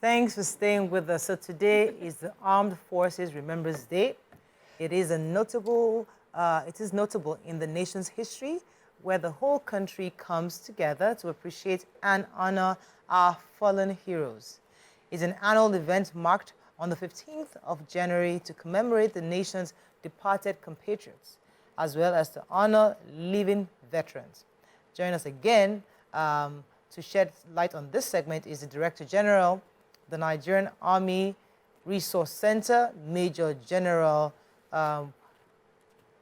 Thanks for staying with us. So today is the Armed Forces Remembrance Day. It is notable in the nation's history where the whole country comes together to appreciate and honor our fallen heroes. It's an annual event marked on the 15th of January to commemorate the nation's departed compatriots, as well as to honor living veterans. Join us again to shed light on this segment is the Director General, the Nigerian Army Resource Center, Major General Garba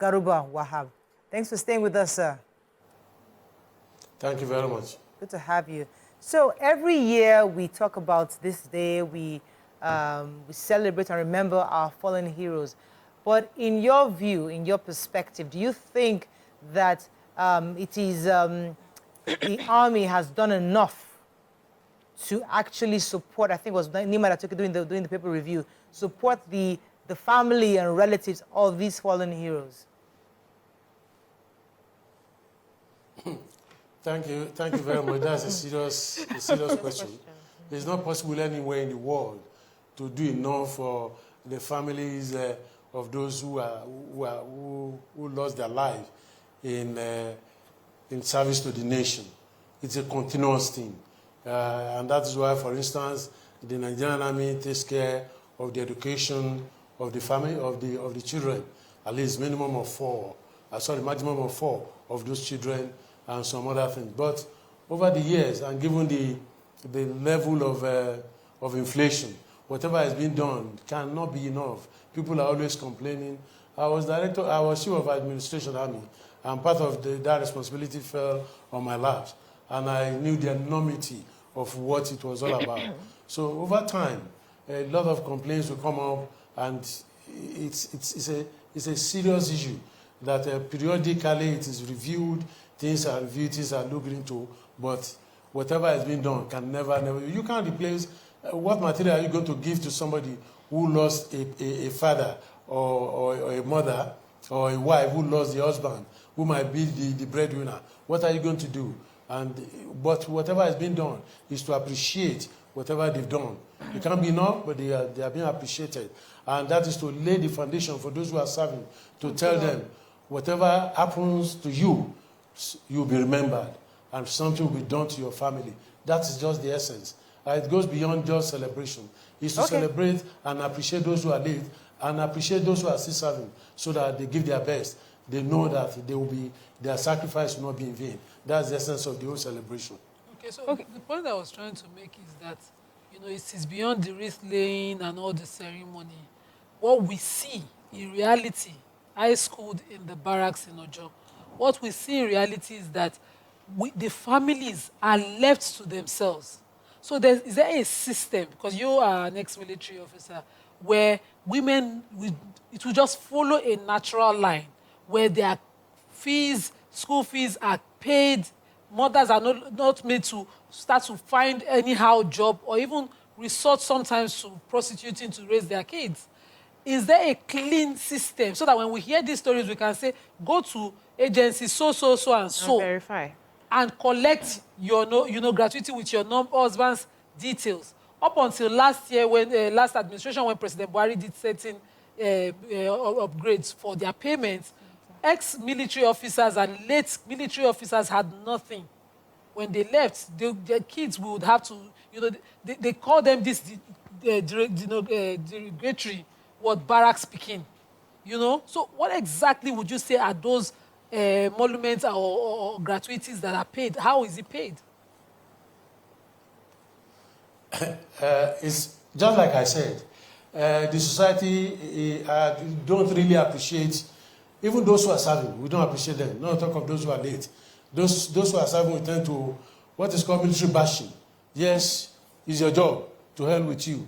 Wahab. Thanks for staying with us, sir. Thank you very much. Good to have you. So every year we talk about this day, we celebrate and remember our fallen heroes. But in your view, in your perspective, do you think that the Army has done enough to actually support, I think it was Nima that took it doing the paper review, support the family and relatives of these fallen heroes? Thank you very much. That's a serious question. It's not possible anywhere in the world to do enough for the families of those who lost their life in service to the nation. It's a continuous thing. And that is why, for instance, the Nigerian Army takes care of the education of the family, of the children, at least maximum of four of those children and some other things. But over the years, and given the level of inflation, whatever has been done cannot be enough. People are always complaining. I was chief of administration Army, and part of that responsibility fell on my laps. And I knew the enormity of what it was all about. So over time, a lot of complaints will come up, and it's a serious issue that periodically it is reviewed, things are reviewed, things are looked into, but whatever has been done can never, you can't replace, what material are you going to give to somebody who lost a father or a mother or a wife who lost the husband, who might be the breadwinner? What are you going to do? But whatever has been done is to appreciate whatever they've done. It can't be enough, but they are being appreciated. And that is to lay the foundation for those who are serving, to tell them, whatever happens to you, you'll be remembered, and something will be done to your family. That is just the essence. It goes beyond just celebration. It's to celebrate and appreciate those who are late, and appreciate those who are still serving, so that they give their best. They know that their sacrifice will not be in vain. That's the essence of the whole celebration. Okay, so the point I was trying to make is that, it is beyond the wreath laying and all the ceremony. What we see in reality, I schooled in the barracks in Ojo, what we see in reality is that the families are left to themselves. So is there a system, because you are an ex-military officer, where women, it will just follow a natural line, where their fees, school fees are paid, mothers are not made to start to find anyhow job or even resort sometimes to prostituting to raise their kids. Is there a clean system so that when we hear these stories, we can say, go to agency so, and so. And verify. And collect your gratuity with your husband's details. Up until last year, when last administration, when President Buhari did certain upgrades for their payments, ex-military officers and late military officers had nothing. When they left, their kids would have to, they call them this derogatory word, barracks speaking. So what exactly would you say are those emoluments or gratuities that are paid? How is it paid? It's just like I said, the society don't really appreciate, even those who are serving, we don't appreciate them. Not talk of those who are late. Those who are serving, we tend to, what is called military bashing. Yes, it's your job, to hell with you.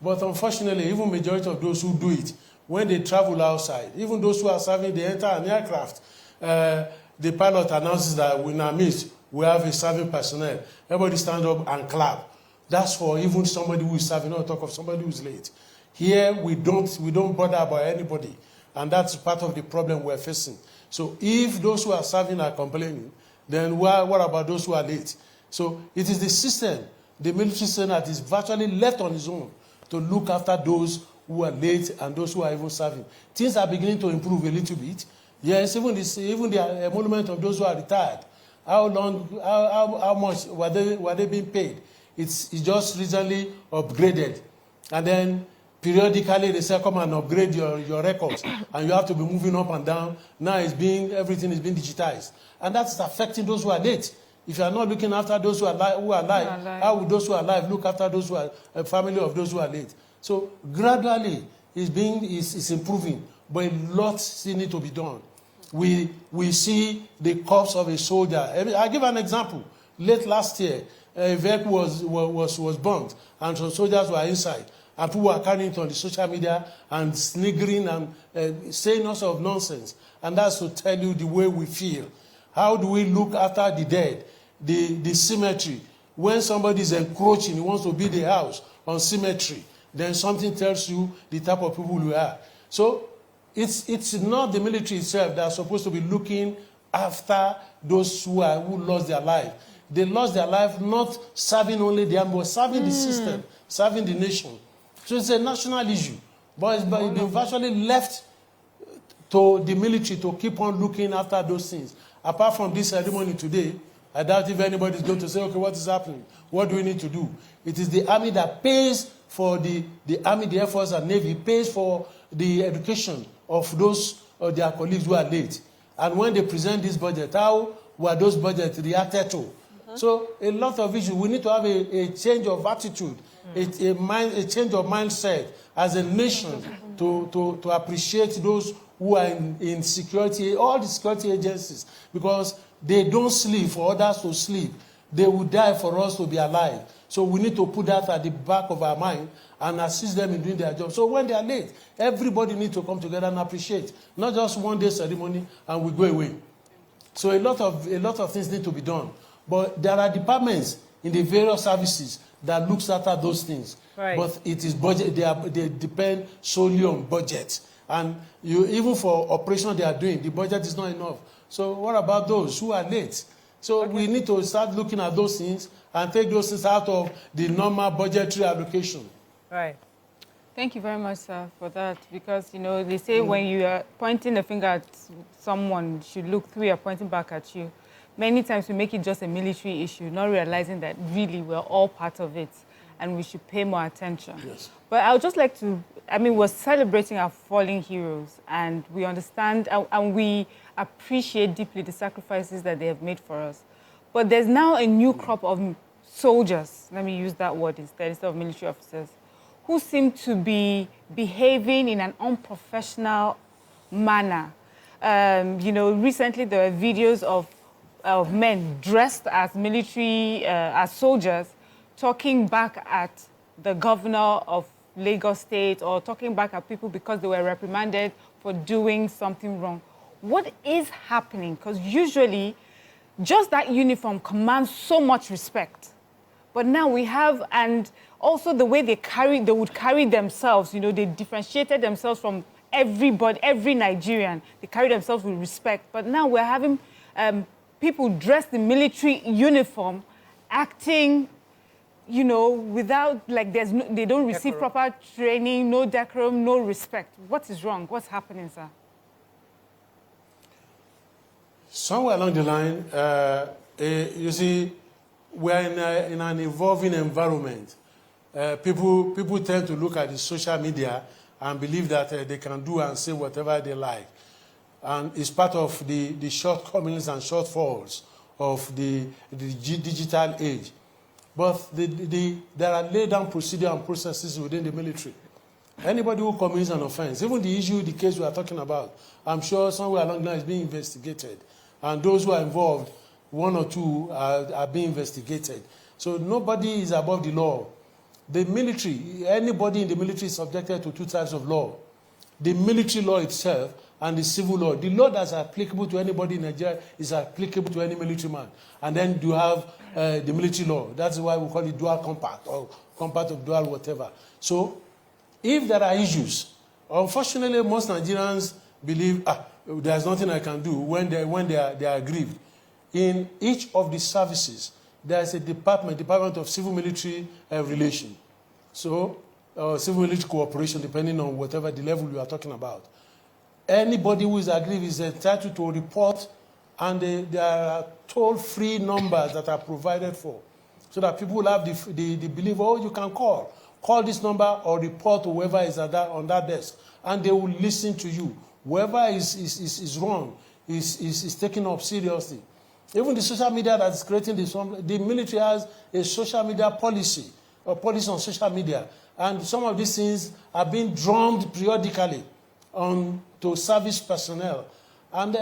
But unfortunately, even majority of those who do it, when they travel outside, even those who are serving, they enter an aircraft. The pilot announces that in our midst, we have a serving personnel. Everybody stand up and clap. That's for even somebody who is serving, not talk of somebody who is late. Here, we don't bother about anybody. And that's part of the problem we're facing. So if those who are serving are complaining, then what about those who are late? So it is the system the military senate is virtually left on his own to look after those who are late and those who are even serving. Things are beginning to improve a little bit. Yes, even the emolument of those who are retired. How much were they being paid? It's just recently upgraded. And then periodically they say, come and upgrade your records. And you have to be moving up and down. Now everything is being digitized. And that's affecting those who are late. If you are not looking after those who are alive, how will those who are alive look after those who are a family of those who are late? So gradually it's improving, but a lot still need to be done. We see the corpse of a soldier. I give an example. Late last year, a vehicle was bombed, and some soldiers were inside. And people were carrying it on the social media and sniggering and saying all sorts of nonsense. And that's to tell you the way we feel. How do we look after the dead? The cemetery. When somebody is encroaching, he wants to build a house on cemetery, then something tells you the type of people we are. So it's not the military itself that are supposed to be looking after those who lost their life. They lost their life not serving only them, but serving the system, serving the nation. So it's a national issue. But it's been virtually left to the military to keep on looking after those things. Apart from this ceremony today, I doubt if anybody is going to say, okay, what is happening? What do we need to do? It is the army that pays for the army, the Air Force, and Navy, pays for the education of those of their colleagues who are late. And when they present this budget, how were those budgets reacted to? So a lot of issues. We need to have a change of attitude, a change of mindset as a nation to appreciate those who are in security, all the security agencies, because they don't sleep for others to sleep. They will die for us to be alive. So we need to put that at the back of our mind and assist them in doing their job. So when they are late, everybody needs to come together and appreciate. Not just one day ceremony and we go away. So a lot of things need to be done. But there are departments in the various services that looks after those things. Right. But it is budget. They depend solely on budget. And even for operation they are doing, the budget is not enough. So what about those who are late? So we need to start looking at those things and take those things out of the normal budgetary allocation. Right. Thank you very much, sir, for that. Because, they say when you are pointing a finger at someone, you should look through, you're pointing back at you. Many times we make it just a military issue, not realizing that really we're all part of it and we should pay more attention. Yes. But I would just like to, we're celebrating our fallen heroes and we understand and we appreciate deeply the sacrifices that they have made for us. But there's now a new crop of soldiers, let me use that word instead of military officers, who seem to be behaving in an unprofessional manner. Recently there were videos of men dressed as military, as soldiers, talking back at the governor of Lagos State or talking back at people because they were reprimanded for doing something wrong. What is happening? Because usually just that uniform commands so much respect. But now we have, and also the way they would carry themselves, they differentiated themselves from everybody, every Nigerian. They carry themselves with respect. But now we're having people dressed in military uniform, acting, without, they don't receive proper training, no decorum, no respect. What is wrong? What's happening, sir? Somewhere along the line, you see, we're in an evolving environment. People tend to look at the social media and believe that they can do and say whatever they like. And it's part of the shortcomings and shortfalls of the digital age. But there are laid down procedures and processes within the military. Anybody who commits an offense, even the case we are talking about, I'm sure somewhere along the line is being investigated. And those who are involved, one or two are being investigated. So nobody is above the law. The military, anybody in the military is subjected to two types of law. The military law itself and the civil law. The law that's applicable to anybody in Nigeria is applicable to any military man. And then you have the military law. That's why we call it dual compact or compact of dual whatever. So if there are issues, unfortunately most Nigerians believe, there's nothing I can do when they are aggrieved. In each of the services, there's a Department of Civil Military Relation. So, civil military cooperation, depending on whatever the level you are talking about. Anybody who is aggrieved is entitled to report, and there are toll-free numbers that are provided for, so that people will have the belief, oh, you can call this number or report to whoever is on that desk, and they will listen to you. Whoever is wrong is taken up seriously. Even the social media that is creating this, the military has a social media policy, or policy on social media, and some of these things are being drummed periodically to service personnel. And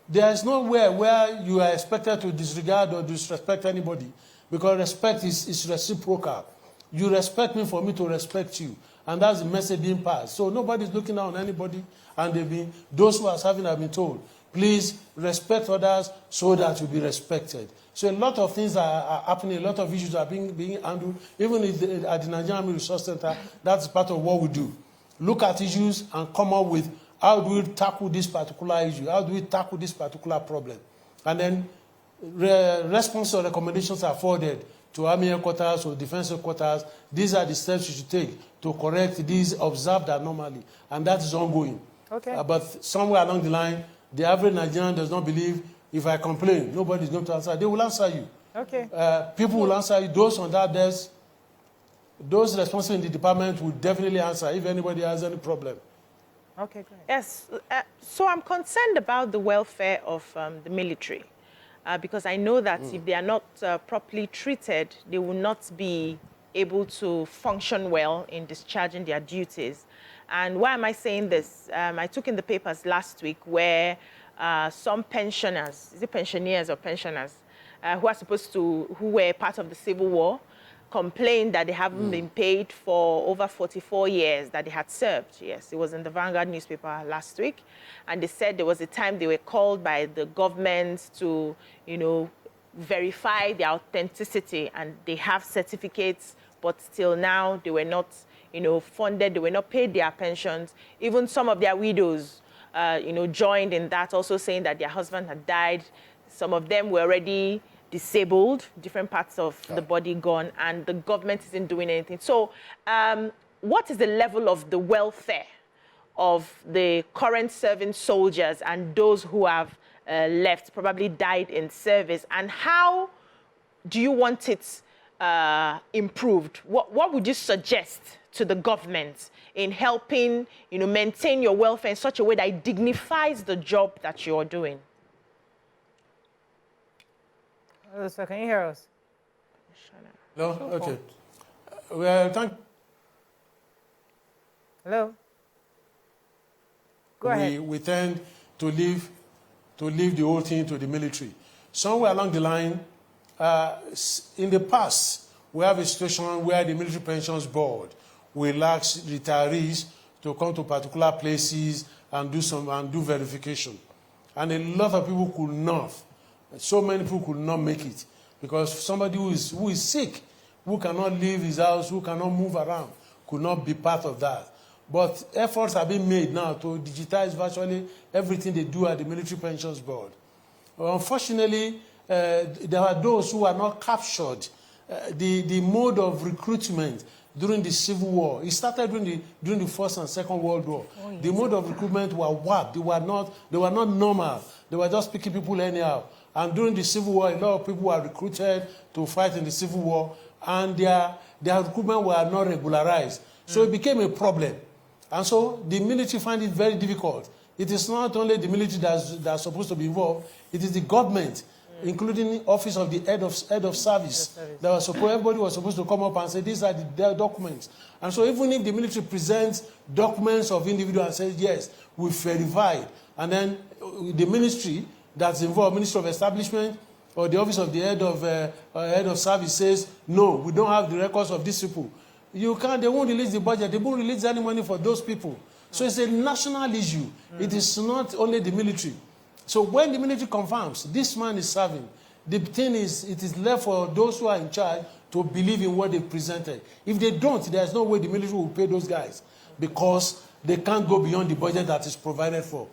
there is nowhere where you are expected to disregard or disrespect anybody, because respect is reciprocal. You respect me for me to respect you. And that's the message being passed. So nobody's looking down on anybody, and those who are serving have been told, please respect others so that you'll be respected. So a lot of things are happening, a lot of issues are being handled. Even at the Nigerian Army Resource Center, that's part of what we do. Look at issues and come up with, how do we tackle this particular issue? How do we tackle this particular problem? And then response or recommendations are forwarded to Army headquarters or Defense headquarters. These are the steps you should take to correct these observed anomaly. And that is ongoing. Okay. But somewhere along the line, the average Nigerian does not believe, if I complain, nobody is going to answer. They will answer you. Okay. People will answer you. Those on that desk, those responsible in the department will definitely answer if anybody has any problem. Okay, great. Yes, so I'm concerned about the welfare of the military, because I know that if they are not properly treated, they will not be able to function well in discharging their duties. And why am I saying this? I took in the papers last week where some pensioners, is it pensioners or pensioners, who were part of the Civil War, complained that they haven't been paid for over 44 years that they had served. Yes, it was in the Vanguard newspaper last week. And they said there was a time they were called by the government to, verify their authenticity, and they have certificates, but till now they were not, funded, they were not paid their pensions. Even some of their widows, joined in that, also saying that their husband had died. Some of them were already disabled, different parts of the body gone, and the government isn't doing anything. So what is the level of the welfare of the current serving soldiers and those who have left, probably died in service, and how do you want it improved? What would you suggest to the government in helping maintain your welfare in such a way that it dignifies the job that you're doing? So can you hear us? No? Okay. Well, Hello? Go ahead. We tend to leave the whole thing to the military. Somewhere along the line, in the past, we have a situation where the Military Pensions Board will ask retirees to come to particular places and do verification. And a lot of people could not. So many people could not make it because somebody who is sick, who cannot leave his house, who cannot move around, could not be part of that. But efforts are being made now to digitize virtually everything they do at the Military Pensions Board. Unfortunately, there are those who are not captured. The mode of recruitment during the Civil War, it started during the First and Second World War. Oh, yes. The mode of recruitment were Wahab. They were not normal. They were just picking people anyhow. And during the Civil War, a lot of people were recruited to fight in the Civil War, and their recruitment were not regularized. So it became a problem. And so the military find it very difficult. It is not only the military that's supposed to be involved, it is the government, including the office of the head of service. Everybody was supposed to come up and say, these are the documents. And so even if the military presents documents of individuals and says, yes, we verified, and then the ministry that's involved, Ministry of Establishment, or the office of the head of service says, no, we don't have the records of these people. They won't release the budget. They won't release any money for those people. So it's a national issue. It is not only the military. So when the military confirms this man is serving, the thing is, it is left for those who are in charge to believe in what they presented. If they don't, there's no way the military will pay those guys because they can't go beyond the budget that is provided for.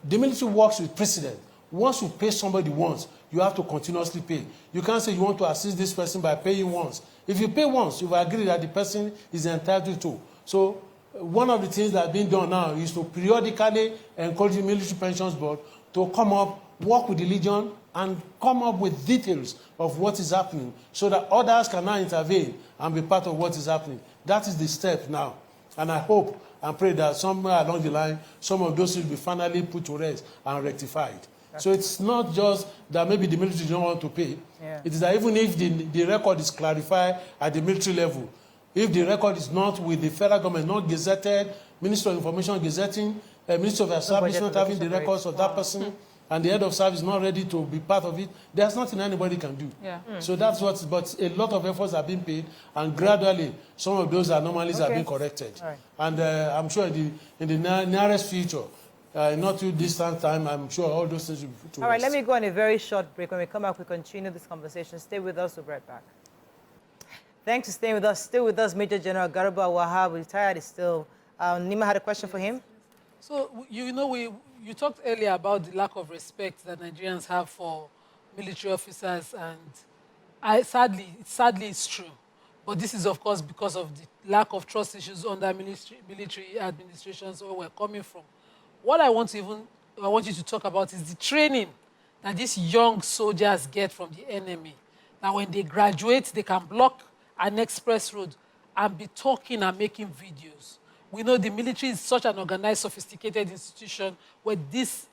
The military works with precedent. once you pay somebody once, you have to continuously pay. You can't say you want to assist this person by paying once. If you pay once, you've agreed that the person is entitled to. So one of the things that's being done now is to periodically encourage the Military Pensions Board to come up, work with the Legion, and come up with details of what is happening so that others can now intervene and be part of what is happening. That is the step now. And I hope and pray that somewhere along the line, some of those will be finally put to rest and rectified. So it's not just that maybe the military don't want to pay. Yeah. It is that even if the record is clarified at the military level, if the record is not with the federal government, not gazetted, Ministry of Information gazetting, Ministry of Establishment having the records of that person, and the head of service not ready to be part of it, there's nothing anybody can do. Yeah. So that's what, but a lot of efforts are being paid, and gradually some of those anomalies are being corrected. Right. And I'm sure in the nearest future, not too distant time, I'm sure all those things will be put to All right, rest. let me go on a very short break. When we come back, we continue this conversation. Stay with us, we'll be right back. Thanks for staying with us. Still with us, Major General Garba Wahab, retired, is still. Nima had a question for him? So, you talked earlier about the lack of respect that Nigerians have for military officers, and sadly, it's true. But this is, of course, because of the lack of trust issues under military administrations where we're coming from. What I want you to talk about is the training that these young soldiers get from the enemy. Now, when they graduate, they can block an express road and be talking and making videos. We know the military is such an organized, sophisticated institution where these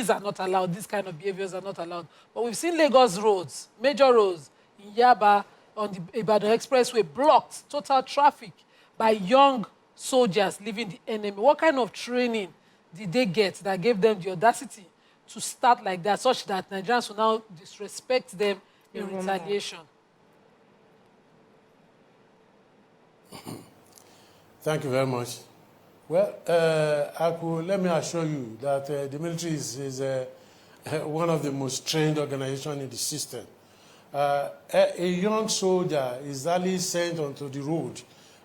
are not allowed, these kind of behaviors are not allowed. But we've seen Lagos roads, major roads, in Yaba, on the Ibadan Expressway, blocked, total traffic by young soldiers leaving the enemy. What kind of training did they get that gave them the audacity to start like that, such that Nigerians will now disrespect them in retaliation? Thank you very much. Well, let me assure you that the military is one of the most trained organizations in the system. A young soldier is only sent onto the road,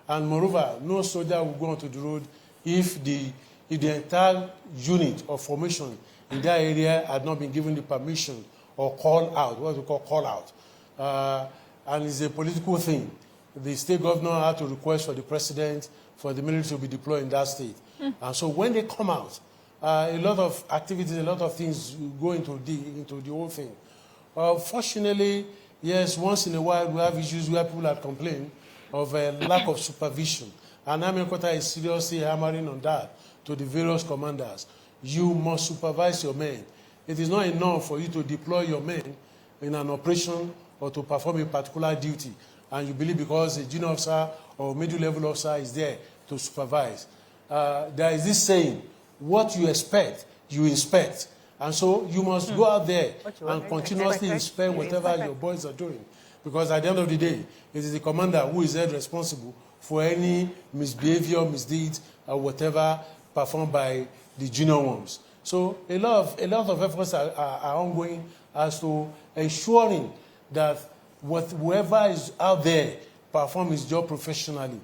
and moreover, no soldier will go onto the road if the entire unit or formation in that area had not been given the permission or call out, what we call call out. And it's a political thing. The state governor had to request for the president for the military to be deployed in that state. And so when they come out, a lot of activities, a lot of things go into the whole thing. Fortunately, yes, once in a while we have issues where people are complaining of a lack of supervision. And Army Headquarters is seriously hammering on that to the various commanders. You must supervise your men. It is not enough for you to deploy your men in an operation or to perform a particular duty, and you believe because a junior officer or middle level officer is there to supervise. There is this saying, what you expect, you inspect. And so you must go out there and continuously inspect whatever your boys are doing. Because at the end of the day, it is the commander who is held responsible for any misbehavior, misdeeds, or whatever performed by the junior ones. So a lot of efforts are ongoing as to ensuring that whoever is out there perform his job professionally.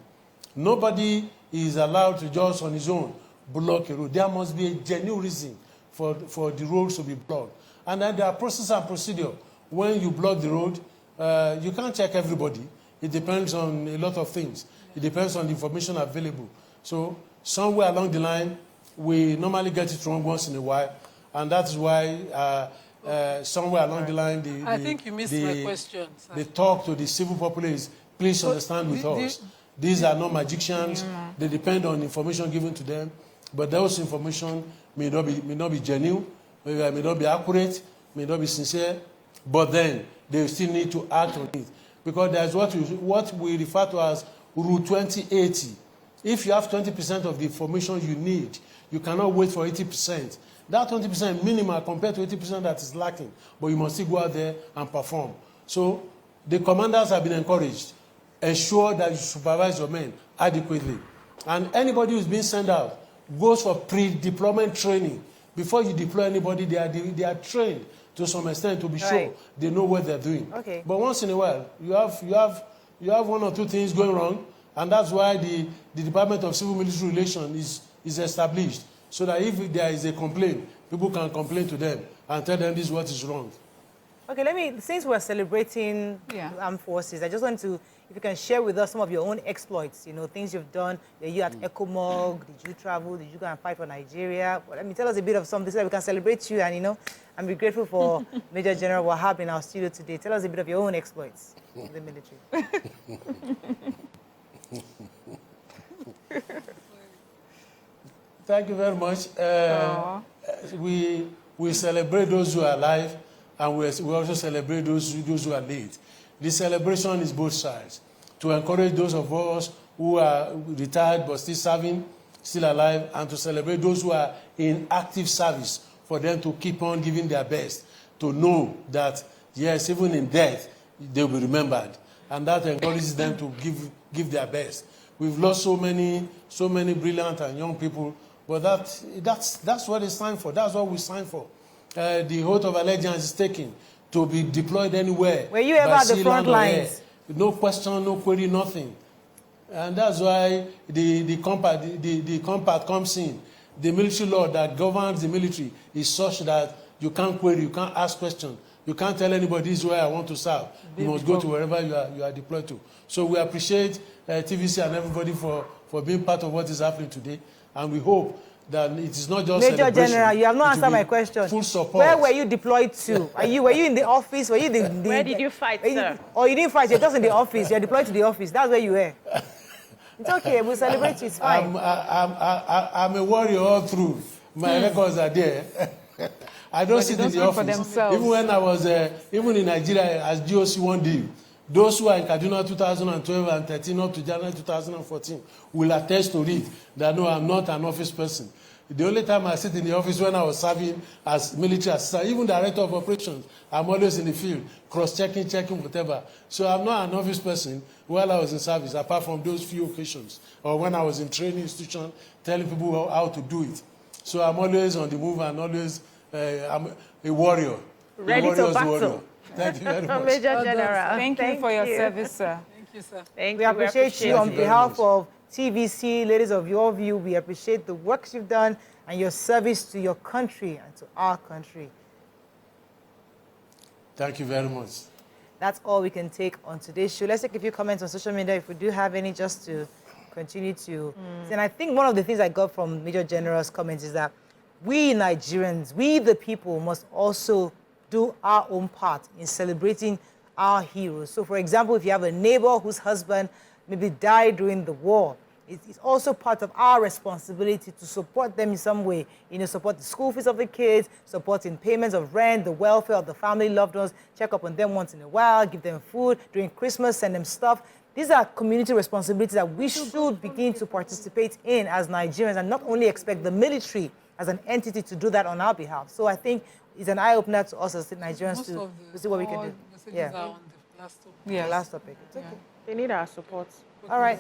Nobody is allowed to just on his own block a road. There must be a genuine reason for the roads to be blocked. And then there are processes and procedure. When you block the road, you can't check everybody. It depends on a lot of things. It depends on the information available. So somewhere along the line, we normally get it wrong once in a while, and that's why somewhere along the line, I think you missed my question, sir. The talk to the civil populace, please understand with us. These are not magicians. They depend on information given to them, but those information may not be genuine, may not be accurate, may not be sincere, but then they still need to act on it. Because there's what we refer to as Rule 2080. If you have 20% of the information you need, you cannot wait for 80%. That 20% minimal compared to 80% that is lacking, but you must still go out there and perform. So the commanders have been encouraged. Ensure that you supervise your men adequately. And anybody who's being sent out goes for pre-deployment training. Before you deploy anybody, they are trained to some extent to be sure they know what they're doing. Okay. But once in a while, you have one or two things going wrong, and that's why the Department of Civil Military Relations is established, so that if there is a complaint, people can complain to them, and tell them this is what is wrong. Okay, since we're celebrating Yeah. the armed forces, I just want to, if you can share with us some of your own exploits, things you've done. Were you at ECOMOG? Did you travel? Did you go and fight for Nigeria? Well, tell us a bit of something so that we can celebrate you and, and be grateful for Major General Wahab in our studio today. Tell us a bit of your own exploits in the military. Thank you very much. We celebrate those who are alive, and we also celebrate those who are late. The celebration is both sides, to encourage those of us who are retired but still serving, still alive, and to celebrate those who are in active service, for them to keep on giving their best, to know that, yes, even in death, they will be remembered. And that encourages them to give their best. We've lost so many brilliant and young people, but that's what it's signed for. That's what we signed for. The oath of allegiance is taken to be deployed anywhere. Were you ever at the front lines? No question, no query, nothing. And that's why the compact comes in. The military law that governs the military is such that you can't query, you can't ask questions. You can't tell anybody this is where I want to serve. You must go to wherever you are deployed to. So we appreciate TVC and everybody for being part of what is happening today. And we hope that it is not just Major General, you have not answered my question. Full support. Where were you deployed to? Were you in the office? Were you Where did you fight, sir? You didn't fight. You're just in the office. You're deployed to the office. That's where you were. It's okay. We'll celebrate you. It's fine. I'm a warrior all through. My records are there. I don't sit in the office. For themselves. Even when I was even in Nigeria as GOC 1D, those who are in Kaduna 2012 and 13 up to January 2014 will attest to it that no, I'm not an office person. The only time I sit in the office when I was serving as military assistant, even director of operations, I'm always in the field, cross-checking, checking, whatever. So I'm not an office person while I was in service, apart from those few occasions, or when I was in training institution, telling people how to do it. So I'm always on the move and always I'm a warrior. Ready to battle. Warrior. Thank you very much. Major General. Thank you for your service, sir. Thank you, sir. Thank We you. appreciate you on you very behalf much. of TVC, ladies of your view. We appreciate the work you've done and your service to your country and to our country. Thank you very much. That's all we can take on today's show. Let's take a few comments on social media if we do have any, just to continue to. And I think one of the things I got from Major General's comments is that we Nigerians, we the people, must also do our own part in celebrating our heroes. So, for example, if you have a neighbor whose husband maybe died during the war, it's also part of our responsibility to support them in some way. Support the school fees of the kids, support in payments of rent, the welfare of the family, loved ones, check up on them once in a while, give them food. During Christmas, send them stuff. These are community responsibilities that we should begin to participate in as Nigerians and not only expect the military as an entity to do that on our behalf. So I think it's an eye-opener to us as Nigerians to see what we can do. Yeah. Are on the last topic. Yeah, last topic. It's okay. They need our support. All right.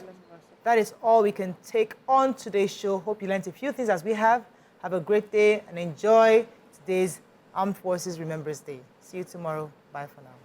That is all we can take on today's show. Hope you learned a few things as we have. Have a great day and enjoy today's Armed Forces Remembrance Day. See you tomorrow. Bye for now.